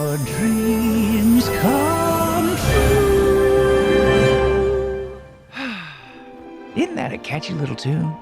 your dreams come true. Isn't that a catchy little tune?